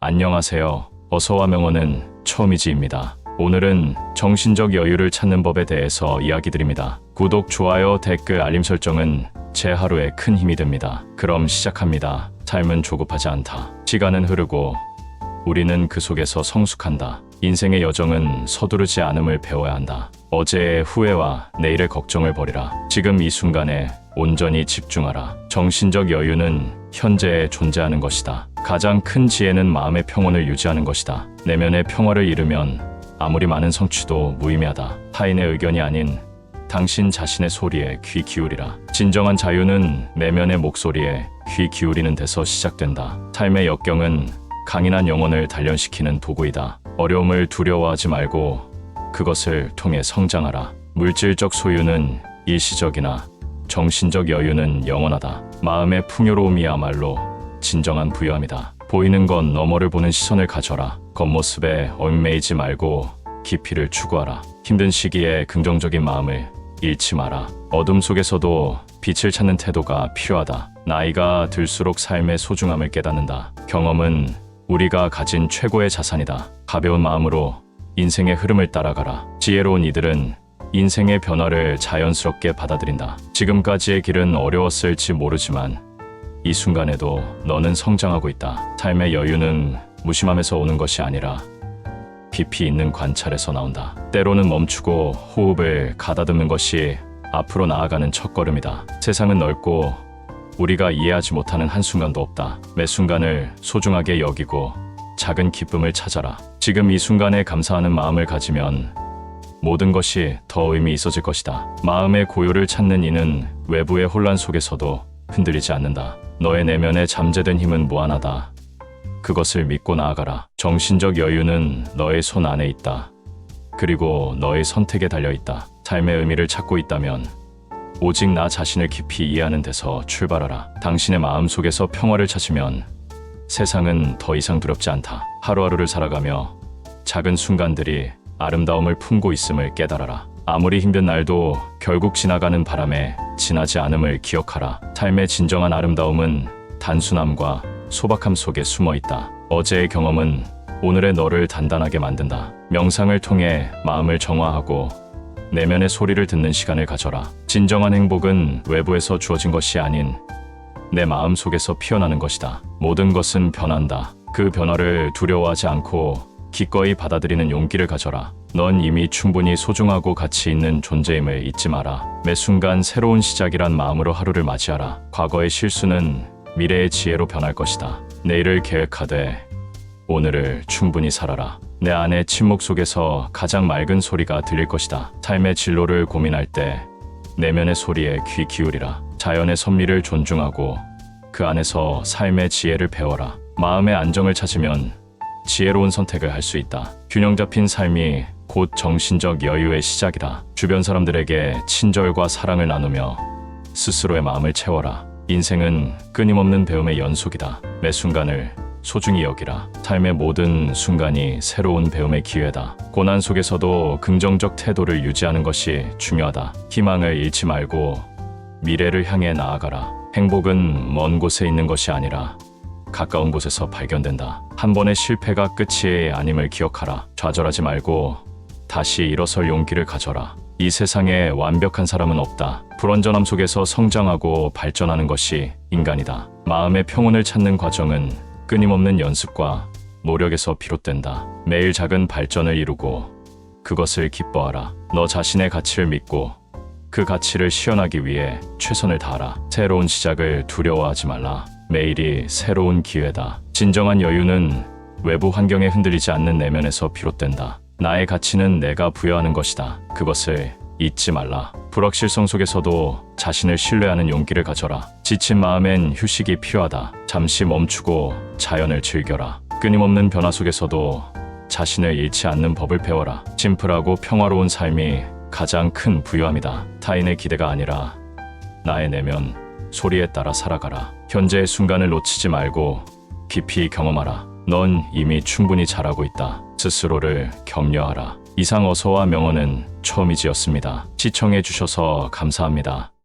안녕하세요. 어서와 명언은 처음이지입니다. 오늘은 정신적 여유를 찾는 법에 대해서 이야기 드립니다. 구독, 좋아요, 댓글, 알림 설정은 제 하루에 큰 힘이 됩니다. 그럼 시작합니다. 삶은 조급하지 않다. 시간은 흐르고 우리는 그 속에서 성숙한다. 인생의 여정은 서두르지 않음을 배워야 한다. 어제의 후회와 내일의 걱정을 버리라. 지금 이 순간에 온전히 집중하라. 정신적 여유는 현재에 존재하는 것이다. 가장 큰 지혜는 마음의 평온을 유지하는 것이다. 내면의 평화를 잃으면 아무리 많은 성취도 무의미하다. 타인의 의견이 아닌 당신 자신의 소리에 귀 기울이라. 진정한 자유는 내면의 목소리에 귀 기울이는 데서 시작된다. 삶의 역경은 강인한 영혼을 단련시키는 도구이다. 어려움을 두려워하지 말고 그것을 통해 성장하라. 물질적 소유는 일시적이나 정신적 여유는 영원하다. 마음의 풍요로움이야말로 진정한 부유함이다. 보이는 건 너머를 보는 시선을 가져라. 겉모습에 얽매이지 말고 깊이를 추구하라. 힘든 시기에 긍정적인 마음을 잃지 마라. 어둠 속에서도 빛을 찾는 태도가 필요하다. 나이가 들수록 삶의 소중함을 깨닫는다. 경험은 우리가 가진 최고의 자산이다. 가벼운 마음으로 인생의 흐름을 따라가라. 지혜로운 이들은 인생의 변화를 자연스럽게 받아들인다. 지금까지의 길은 어려웠을지 모르지만 이 순간에도 너는 성장하고 있다. 삶의 여유는 무심함에서 오는 것이 아니라 깊이 있는 관찰에서 나온다. 때로는 멈추고 호흡을 가다듬는 것이 앞으로 나아가는 첫걸음이다. 세상은 넓고 우리가 이해하지 못하는 한순간도 없다. 매 순간을 소중하게 여기고 작은 기쁨을 찾아라. 지금 이 순간에 감사하는 마음을 가지면 모든 것이 더 의미 있어질 것이다. 마음의 고요를 찾는 이는 외부의 혼란 속에서도 흔들리지 않는다. 너의 내면에 잠재된 힘은 무한하다. 그것을 믿고 나아가라. 정신적 여유는 너의 손 안에 있다. 그리고 너의 선택에 달려있다. 삶의 의미를 찾고 있다면 오직 나 자신을 깊이 이해하는 데서 출발하라. 당신의 마음 속에서 평화를 찾으면 세상은 더 이상 두렵지 않다. 하루하루를 살아가며 작은 순간들이 아름다움을 품고 있음을 깨달아라. 아무리 힘든 날도 결국 지나가는 바람에 지나지 않음을 기억하라. 삶의 진정한 아름다움은 단순함과 소박함 속에 숨어 있다. 어제의 경험은 오늘의 너를 단단하게 만든다. 명상을 통해 마음을 정화하고 내면의 소리를 듣는 시간을 가져라. 진정한 행복은 외부에서 주어진 것이 아닌 내 마음 속에서 피어나는 것이다. 모든 것은 변한다. 그 변화를 두려워하지 않고 기꺼이 받아들이는 용기를 가져라. 넌 이미 충분히 소중하고 가치 있는 존재임을 잊지 마라. 매 순간 새로운 시작이란 마음으로 하루를 맞이하라. 과거의 실수는 미래의 지혜로 변할 것이다. 내일을 계획하되 오늘을 충분히 살아라. 내 안의 침묵 속에서 가장 맑은 소리가 들릴 것이다. 삶의 진로를 고민할 때 내면의 소리에 귀 기울이라. 자연의 섭리를 존중하고 그 안에서 삶의 지혜를 배워라. 마음의 안정을 찾으면 지혜로운 선택을 할 수 있다. 균형 잡힌 삶이 곧 정신적 여유의 시작이다. 주변 사람들에게 친절과 사랑을 나누며 스스로의 마음을 채워라. 인생은 끊임없는 배움의 연속이다. 매 순간을 소중히 여기라. 삶의 모든 순간이 새로운 배움의 기회다. 고난 속에서도 긍정적 태도를 유지하는 것이 중요하다. 희망을 잃지 말고 미래를 향해 나아가라. 행복은 먼 곳에 있는 것이 아니라 가까운 곳에서 발견된다. 한 번의 실패가 끝이 아님을 기억하라. 좌절하지 말고 다시 일어설 용기를 가져라. 이 세상에 완벽한 사람은 없다. 불완전함 속에서 성장하고 발전하는 것이 인간이다. 마음의 평온을 찾는 과정은 끊임없는 연습과 노력에서 비롯된다. 매일 작은 발전을 이루고 그것을 기뻐하라. 너 자신의 가치를 믿고 그 가치를 실현하기 위해 최선을 다하라. 새로운 시작을 두려워하지 말라. 매일이 새로운 기회다. 진정한 여유는 외부 환경에 흔들리지 않는 내면에서 비롯된다. 나의 가치는 내가 부여하는 것이다. 그것을 잊지 말라. 불확실성 속에서도 자신을 신뢰하는 용기를 가져라. 지친 마음엔 휴식이 필요하다. 잠시 멈추고 자연을 즐겨라. 끊임없는 변화 속에서도 자신을 잃지 않는 법을 배워라. 심플하고 평화로운 삶이 가장 큰 부유함이다. 타인의 기대가 아니라 나의 내면 소리에 따라 살아가라. 현재의 순간을 놓치지 말고 깊이 경험하라. 넌 이미 충분히 잘하고 있다. 스스로를 격려하라. 이상 어서와 명언은 처음이지였습니다. 시청해주셔서 감사합니다.